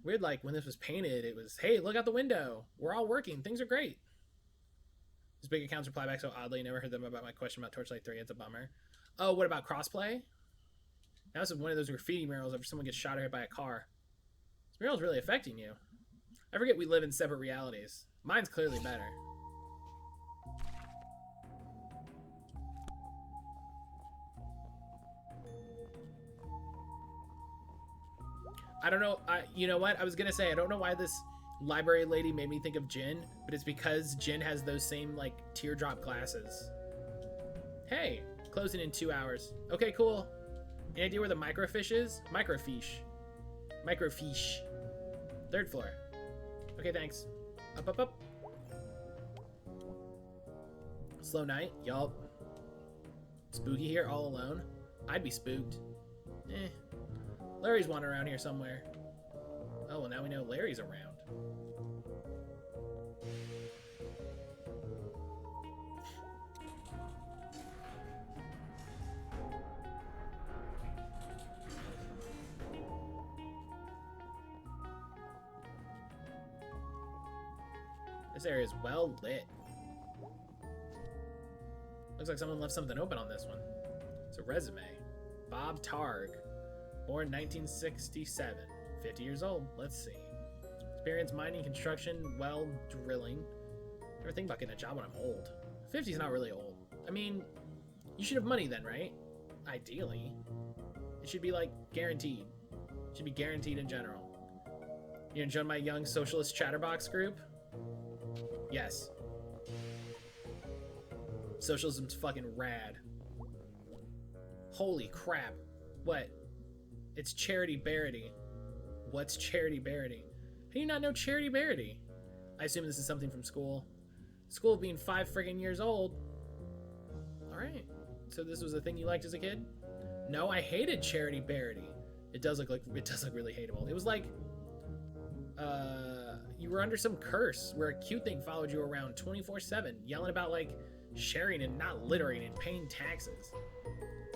Weird, like, when this was painted, it was, hey, look out the window. We're all working. Things are great. His big accounts reply back so oddly. Never heard them about my question about Torchlight 3. It's a bummer. Oh, what about crossplay? Now this is one of those graffiti murals after someone gets shot or hit by a car. This mural's really affecting you. I forget we live in separate realities. Mine's clearly better. I don't know. You know what? I was going to say, I don't know why this library lady made me think of Jin, but it's because Jin has those same, like, teardrop glasses. Hey, closing in 2 hours. Okay, cool. Any idea where the microfiche is? Microfiche. Microfiche. 3rd floor. Okay, thanks. Up, up, up. Slow night. Yup. Spooky here, all alone. I'd be spooked. Eh. Larry's wandering around here somewhere. Oh, well, now we know Larry's around. This area is well lit. Looks like someone left something open on this one. It's a resume. Bob Targ. Born 1967. 50 years old. Let's see. Experience mining, construction, well, drilling. Never think about getting a job when I'm old. 50 is not really old. I mean, you should have money then, right? Ideally. It should be, like, guaranteed. It should be guaranteed in general. You gonna join my young socialist chatterbox group? Yes. Socialism's fucking rad. Holy crap. What? It's Charity Barity. What's Charity Barity? How do you not know Charity Barity? I assume this is something from school. School being 5 friggin' years old. Alright. So this was a thing you liked as a kid? No, I hated Charity Barity. It does look really hateable. It was like you were under some curse where a cute thing followed you around 24/7, yelling about like sharing and not littering and paying taxes.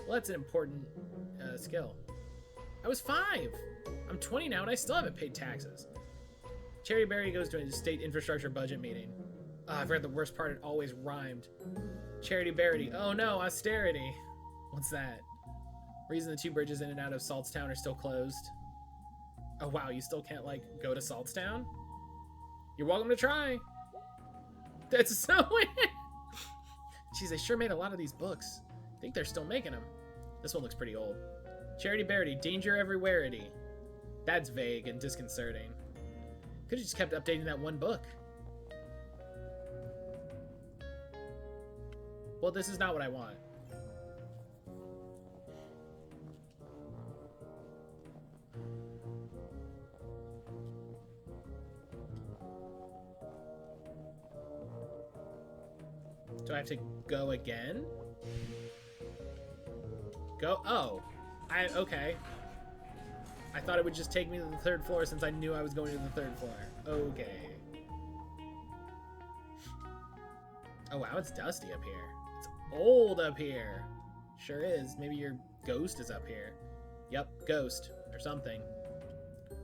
Well, that's an important skill. I was 5. I'm 20 now and I still haven't paid taxes. Cherry Berry goes to a state infrastructure budget meeting. I forgot the worst part, it always rhymed. Charity Barity. Oh no, austerity. What's that? Reason the 2 bridges in and out of Saltstown are still closed. Oh wow, you still can't like go to Saltstown? You're welcome to try. That's so weird. Jeez, they sure made a lot of these books. I think they're still making them. This one looks pretty old. Charity Barity, danger everywhereity. That's vague and disconcerting. Could've just kept updating that one book. Well, this is not what I want. Do I have to go again? Go? Oh. Okay. I thought it would just take me to the 3rd floor since I knew I was going to the 3rd floor. Okay. Oh wow, it's dusty up here. It's old up here. Sure is. Maybe your ghost is up here. Yep, ghost. Or something.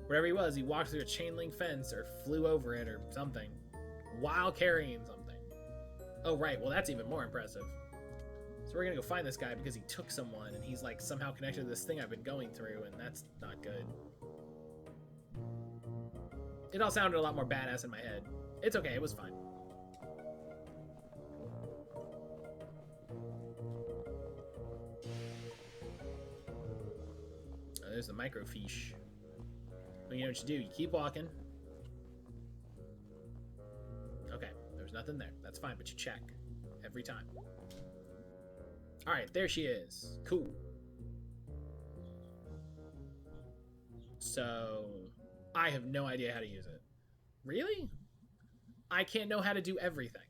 Wherever he was, he walked through a chain link fence or flew over it or something. While carrying something. Oh right, well that's even more impressive. So we're gonna go find this guy because he took someone and he's like somehow connected to this thing I've been going through and that's not good. It all sounded a lot more badass in my head. It's okay, it was fine. Oh, there's the microfiche. Well, you know what you do, you keep walking. Okay, there's nothing there. That's fine, but you check every time. Alright, there she is. Cool. So, I have no idea how to use it. Really? I can't know how to do everything.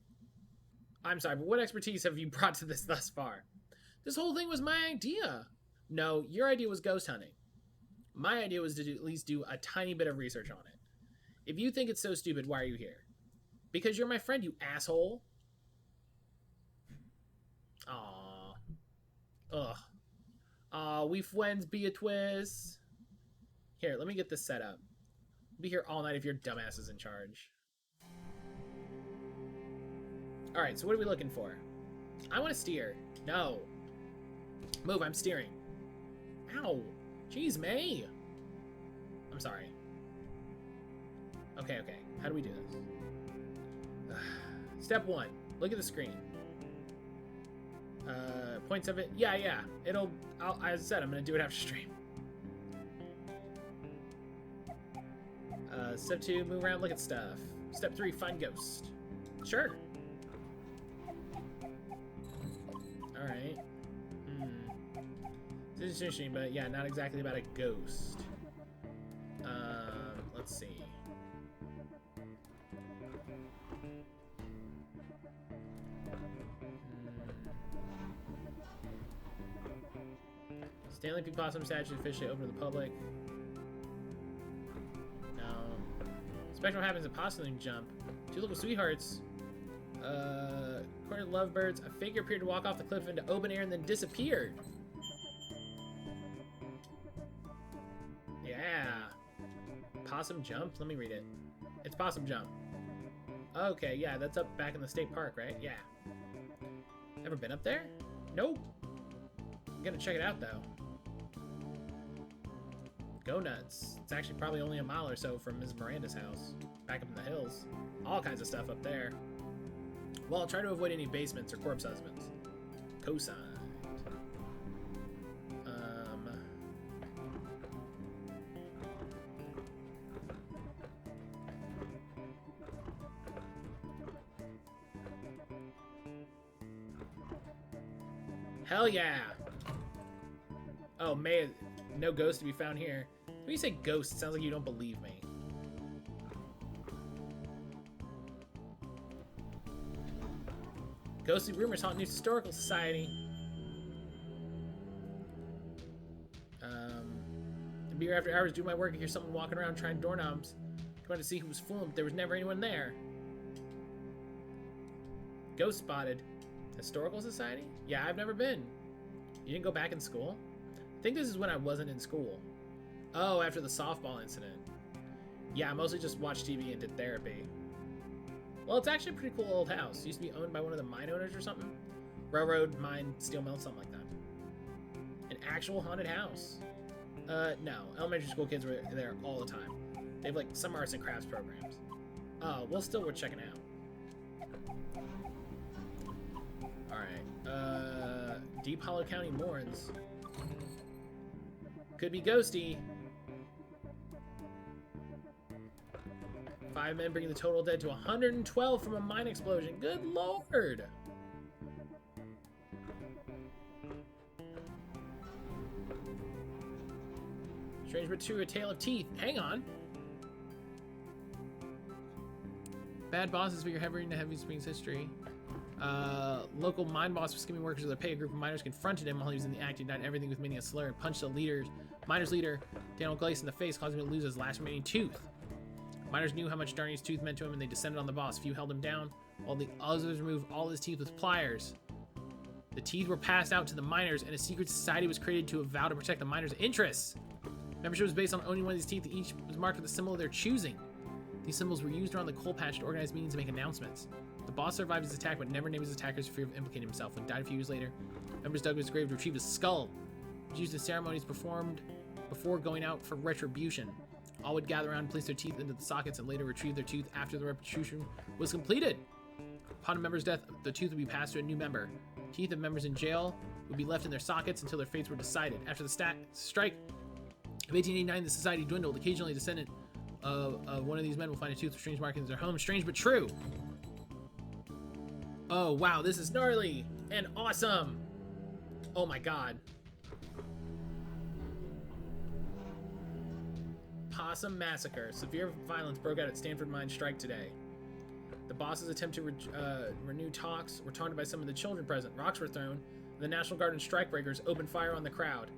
I'm sorry, but what expertise have you brought to this thus far? This whole thing was my idea. No, your idea was ghost hunting. My idea was to at least do a tiny bit of research on it. If you think it's so stupid, why are you here? Because you're my friend, you asshole. Aww. Ugh. Aw, we friends be a twist. Here, let me get this set up. Be here all night if your dumbass is in charge. Alright, so what are we looking for? I want to steer. No. Move, I'm steering. Ow. Jeez, Mae. I'm sorry. Okay. How do we do this? Step 1. Look at the screen. Points of it. Yeah. As I said, I'm going to do it after stream. Step 2, move around, look at stuff. Step 3, find ghost. Sure. Alright. This is interesting, but yeah, not exactly about a ghost. Let's see. Stanley P. Possum statue officially open to the public. No. Special happens at Possum jump. 2 local sweethearts. According to Lovebirds, a figure appeared to walk off the cliff into open air and then disappeared. Yeah. Possum jump? Let me read it. It's Possum jump. Okay, yeah, that's up back in the state park, right? Yeah. Ever been up there? Nope. I'm gonna check it out, though. Go nuts. It's actually probably only a mile or so from Ms. Miranda's house. Back up in the hills. All kinds of stuff up there. Well, I'll try to avoid any basements or corpse husbands. Cosigned. Hell yeah! Oh, Mae, no ghost to be found here. When you say ghost, it sounds like you don't believe me. Ghostly rumors haunt New Historical Society. Be here after hours, do my work, and hear someone walking around trying doorknobs. Trying to see who was fooling, but there was never anyone there. Ghost spotted. Historical Society? Yeah, I've never been. You didn't go back in school? I think this is when I wasn't in school. Oh, after the softball incident. Yeah, I mostly just watched TV and did therapy. Well, it's actually a pretty cool old house. It used to be owned by one of the mine owners or something. Railroad, mine, steel mill, something like that. An actual haunted house. No. Elementary school kids were there all the time. They have, like, some arts and crafts programs. Oh, well, still worth checking out. Alright. Deep Hollow County Mourns. Could be ghosty. 5 men, bringing the total dead to 112 from a mine explosion. Good lord! Strange but true, a tale of teeth. Hang on. Bad bosses figure heavy into Heavy Springs history. Local mine boss was skimming workers with a pay. A group of miners confronted him while he was in the act. He denied everything with meaning a slur and punched the miner's leader, Daniel Glace, in the face, causing him to lose his last remaining tooth. Miners knew how much Darnie's tooth meant to him, and they descended on the boss. Few held him down, while the others removed all his teeth with pliers. The teeth were passed out to the miners, and a secret society was created to vow to protect the miners' interests. Membership was based on owning one of these teeth, each was marked with a symbol of their choosing. These symbols were used around the coal patch to organize meetings and make announcements. The boss survived his attack, but never named his attackers for fear of implicating himself. When he died a few years later, members dug his grave to retrieve his skull. It was used in ceremonies performed before going out for retribution. All would gather around and place their teeth into the sockets and later retrieve their tooth after the retribution was completed. Upon a member's death, the tooth would be passed to a new member. Teeth of members in jail would be left in their sockets until their fates were decided. After the strike of 1889, the society dwindled. Occasionally, a descendant of one of these men will find a tooth with strange markings in their home. Strange but true. Oh, wow, this is gnarly and awesome. Oh my god. Possum Massacre. Severe violence broke out at Stanford Mine strike today. The boss's attempt to renew talks were taunted by some of the children present. Rocks were thrown. The National Guard and strikebreakers opened fire on the crowd.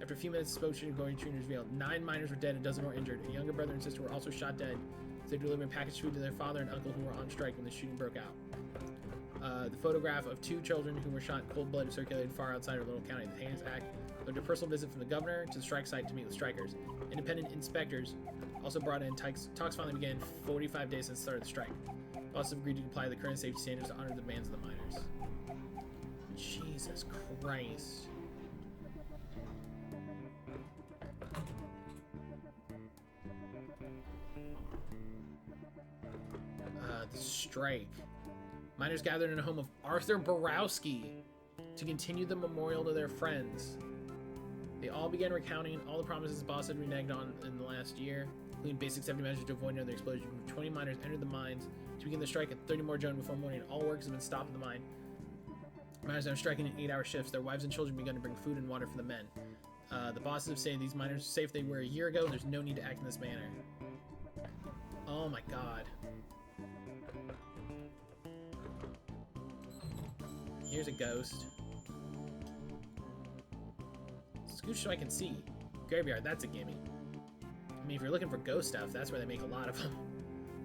After a few minutes, the spokesman going to revealed 9 miners were dead and a dozen more injured. A younger brother and sister were also shot dead as they delivered packaged food to their father and uncle who were on strike when the shooting broke out. The photograph of 2 children who were shot in cold blood circulated far outside of Little County. The Haynes Act led to a personal visit from the governor to the strike site to meet with strikers. Independent inspectors Also brought in talks finally began 45 days since the start of the strike. Bosses agreed to comply with the current safety standards to honor the demands of the miners. Jesus Christ. The strike. Miners gathered in the home of Arthur Borowski to continue the memorial to their friends. They all began recounting all the promises the boss had reneged on in the last year, including basic safety measures to avoid another explosion. 20 miners entered the mines to begin the strike, and 30 more joined before morning. All workers have been stopped in the mine. Miners are striking in 8-hour shifts. Their wives and children begun to bring food and water for the men. The bosses have said these miners are safe they were a year ago. There's no need to act in this manner. Oh my god. Here's a ghost. Scooch so I can see. Graveyard, that's a gimme. I mean, if you're looking for ghost stuff, that's where they make a lot of them.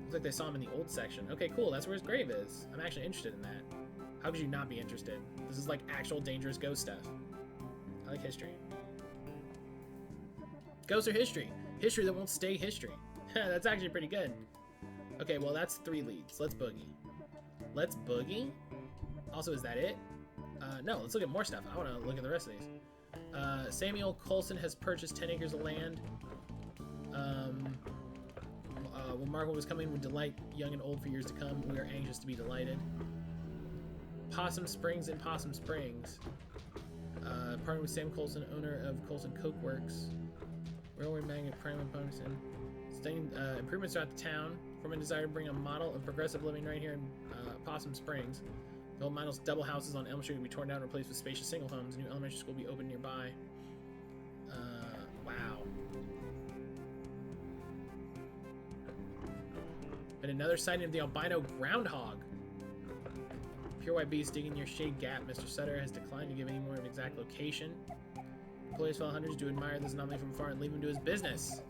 Looks like they saw him in the old section. Okay, cool, that's where his grave is. I'm actually interested in that. How could you not be interested? This is like actual dangerous ghost stuff. I like history. Ghosts are history. History that won't stay history. That's actually pretty good. Okay, well, that's 3 leads. Let's boogie. Let's boogie? Also, is that it? No, let's look at more stuff. I want to look at the rest of these. Samuel Colson has purchased 10 acres of land. When Marvel was coming, would delight young and old for years to come. We are anxious to be delighted. Possum Springs in Possum Springs. Partnered with Sam Colson, owner of Colson Coke Works. Railroad magnate Prime and Benson. Studying improvements throughout the town. From a desire to bring a model of progressive living right here in Possum Springs. The old Miles double houses on Elm Street will be torn down and replaced with spacious single homes. A new elementary school will be opened nearby. Wow. And another sighting of the albino groundhog. Pure white beast digging near Shade Gap. Mr. Sutter has declined to give any more of an exact location. Employees, fellow hunters do admire this anomaly from afar and leave him to his business.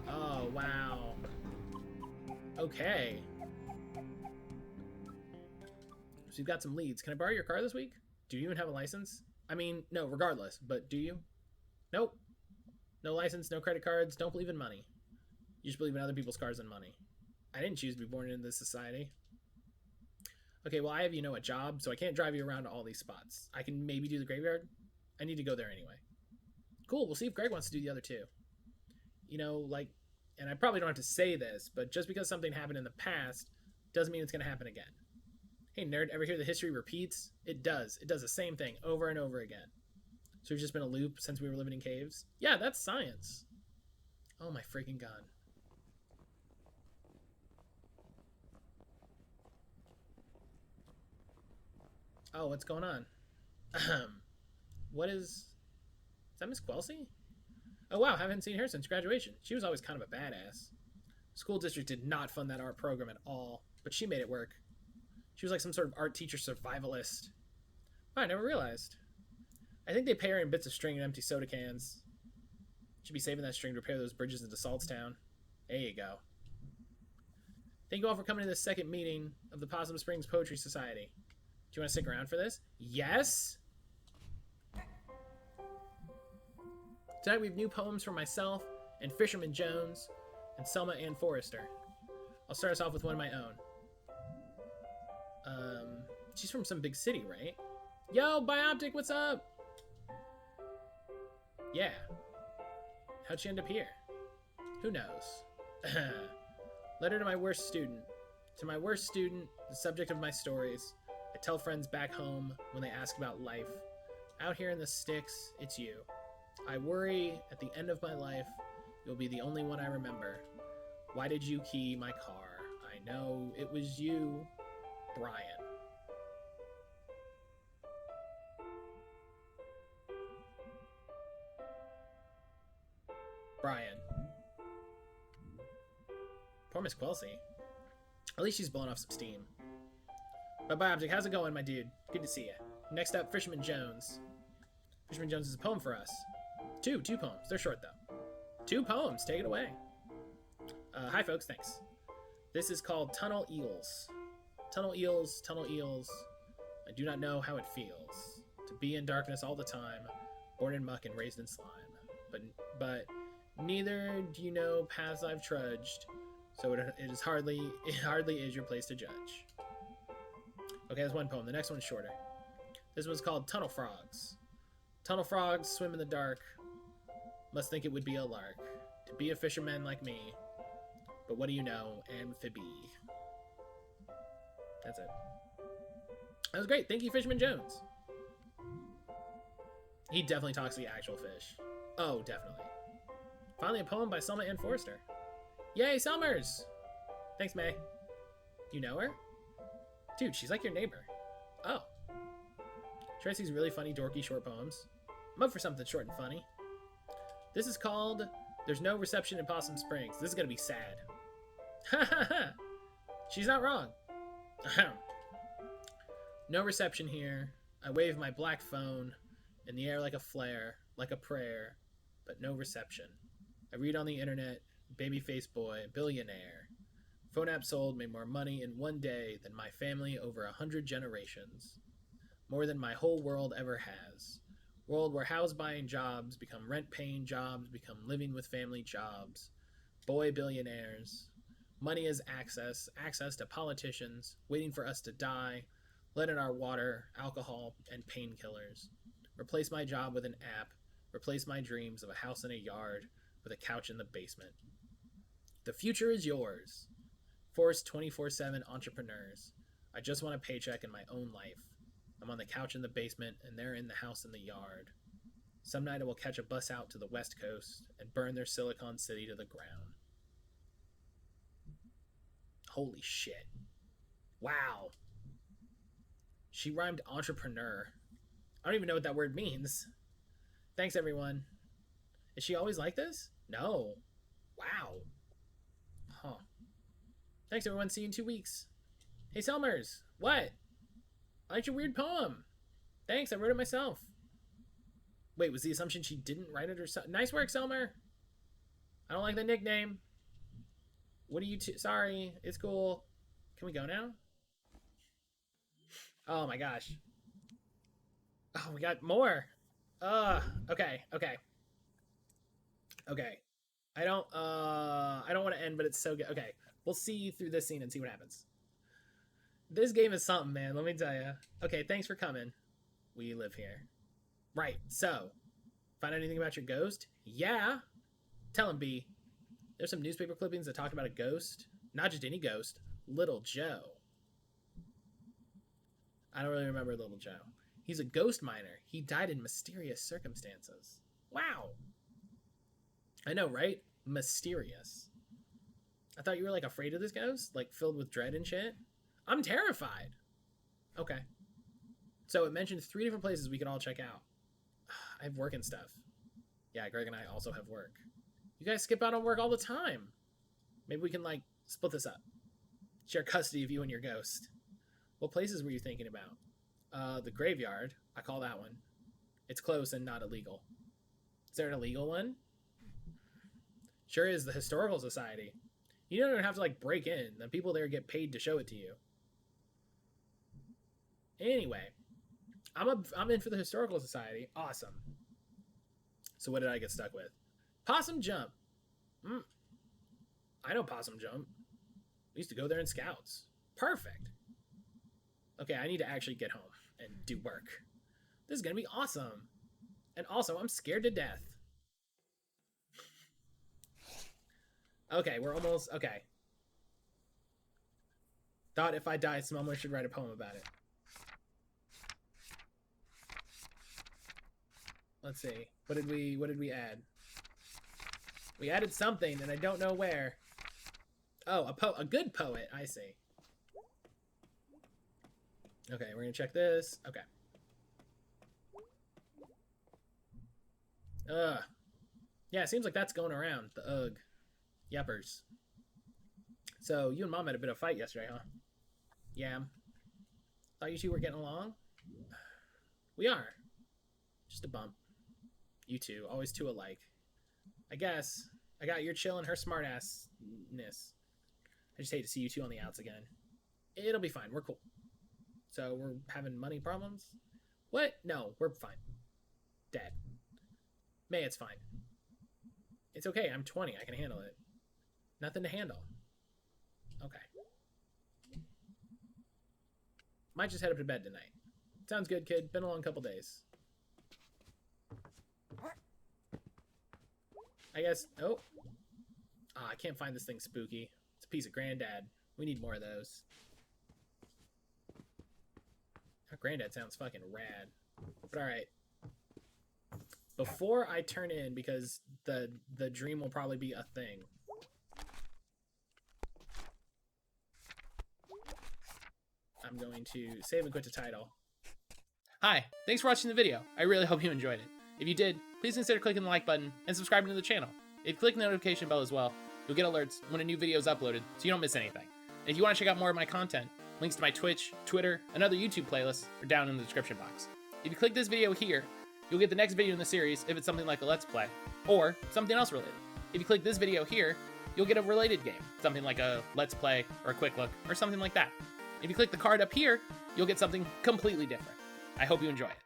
Oh, wow. Okay. So you've got some leads. Can I borrow your car this week? Do you even have a license? I mean, no, regardless, but do you? Nope. No license, no credit cards, don't believe in money. You just believe in other people's cars and money. I didn't choose to be born into this society. Okay, well, I have, a job, so I can't drive you around to all these spots. I can maybe do the graveyard. I need to go there anyway. Cool, we'll see if Greg wants to do the other two. And I probably don't have to say this, but just because something happened in the past doesn't mean it's going to happen again. Hey, nerd, ever hear the history repeats? It does. It does the same thing over and over again. So we've just been a loop since we were living in caves? Yeah, that's science. Oh my freaking god. Oh, what's going on? Is that Miss Quelcy? Oh wow, haven't seen her since graduation. She was always kind of a badass. School district did not fund that art program at all, but she made it work. She was like some sort of art teacher survivalist. Oh, I never realized. I think they pay her in bits of string and empty soda cans. Should be saving that string to repair those bridges into Saltstown. There you go. Thank you all for coming to this second meeting of the Possum Springs Poetry Society. Do you want to stick around for this? Yes? Tonight we have new poems from myself and Fisherman Jones and Selma Ann Forrester. I'll start us off with one of my own. She's from some big city, right? Yo, Bioptic, what's up? Yeah. How'd she end up here? Who knows? Letter to my worst student. To my worst student, the subject of my stories. I tell friends back home when they ask about life. Out here in the sticks, it's you. I worry at the end of my life, you'll be the only one I remember. Why did you key my car? I know it was you, Brian. Brian. Poor Miss Quelcy. At least she's blowing off some steam. But Bioptic, how's it going, my dude? Good to see you. Next up, Fisherman Jones. Fisherman Jones is a poem for us. Two poems. They're short, though. 2 poems. Take it away. Hi, folks. Thanks. This is called Tunnel Eels. Tunnel eels, tunnel eels. I do not know how it feels to be in darkness all the time, born in muck and raised in slime. But Neither do you know paths I've trudged, so it hardly is your place to judge. Okay, that's one poem. The next one's shorter. This one's called Tunnel Frogs. Tunnel frogs swim in the dark, must think it would be a lark to be a fisherman like me. But what do you know, amphibi? That's it. That was great. Thank you, Fisherman Jones. He definitely talks to the actual fish. Oh, definitely. Finally, a poem by Selma Ann Forster. Yay, Summers! Thanks, May. You know her? Dude, she's like your neighbor. Oh. She writes these really funny, dorky short poems. I'm up for something short and funny. This is called There's No Reception in Possum Springs. This is gonna be sad. Ha ha ha! She's not wrong. Ahem. No reception here. I wave my black phone in the air like a flare, like a prayer, but no reception. I read on the internet, babyface boy, billionaire. Phone app sold made more money in one day than my family over 100 generations. More than my whole world ever has. World where house buying jobs become rent paying jobs, become living with family jobs. Boy billionaires. Money is access to politicians, waiting for us to die, lead in our water, alcohol, and painkillers. Replace my job with an app, replace my dreams of a house and a yard with a couch in the basement. The future is yours. Forced 24/7 entrepreneurs. I just want a paycheck in my own life. I'm on the couch in the basement, and they're in the house in the yard. Some night I will catch a bus out to the West Coast and burn their Silicon City to the ground. Holy shit. Wow. She rhymed entrepreneur. I don't even know what that word means. Thanks, everyone. Is she always like this? No. Wow. Huh. Thanks, everyone. See you in 2 weeks. Hey, Selmers. What? I liked your weird poem. Thanks, I wrote it myself. Wait, was the assumption she didn't write it herself? Nice work, Selmer. I don't like the nickname. What are you sorry, it's cool. Can we go now? Oh my gosh. Oh, we got more. Okay. I don't want to end, but it's so good. Okay, we'll see through this scene and see what happens. This game is something, man, let me tell you. Okay, thanks for coming. We live here. Right, so, find out anything about your ghost? Yeah. Tell him, B. There's some newspaper clippings that talked about a ghost. Not just any ghost. Little Joe. I don't really remember Little Joe. He's a ghost miner. He died in mysterious circumstances. Wow. I know, right? Mysterious. I thought you were, like, afraid of this ghost? Like, filled with dread and shit? I'm terrified. Okay. So it mentioned 3 different places we could all check out. I have work and stuff. Yeah, Greg and I also have work. You guys skip out on work all the time. Maybe we can, like, split this up. Share custody of you and your ghost. What places were you thinking about? The graveyard. I call that one. It's close and not illegal. Is there an illegal one? Sure is. The Historical Society. You don't even have to, like, break in. The people there get paid to show it to you. Anyway, I'm in for the Historical Society. Awesome. So what did I get stuck with? Possum Jump. I know Possum Jump. We used to go there in Scouts. Perfect. Okay, I need to actually get home and do work. This is going to be awesome. And also, I'm scared to death. Okay, we're almost... Okay. Thought if I die, Smellmer should write a poem about it. Let's see. What did we add? We added something, and I don't know where. Oh, a good poet. I see. Okay, we're gonna check this. Okay. Yeah, it seems like that's going around. The ugh. Yuppers. So, you and Mom had a bit of a fight yesterday, huh? Yeah. Thought you two were getting along? We are. Just a bump. You two, always two alike. I guess. I got your chill and her smartassness. I just hate to see you two on the outs again. It'll be fine. We're cool. So, we're having money problems? What? No, we're fine. Dad. May, it's fine. It's okay. I'm 20. I can handle it. Nothing to handle. Okay. Might just head up to bed tonight. Sounds good, kid. Been a long couple days. I guess... Oh. Ah, I can't find this thing spooky. It's a piece of granddad. We need more of those. Oh, granddad sounds fucking rad. But alright. Before I turn in, because the dream will probably be a thing. I'm going to save and quit to title. Hi, thanks for watching the video. I really hope you enjoyed it. If you did, please consider clicking the like button and subscribing to the channel. If you click the notification bell as well, you'll get alerts when a new video is uploaded so you don't miss anything. And if you want to check out more of my content, links to my Twitch, Twitter, and other YouTube playlists are down in the description box. If you click this video here, you'll get the next video in the series if it's something like a Let's Play, or something else related. If you click this video here, you'll get a related game, something like a Let's Play or a Quick Look or something like that. If you click the card up here, you'll get something completely different. I hope you enjoy it.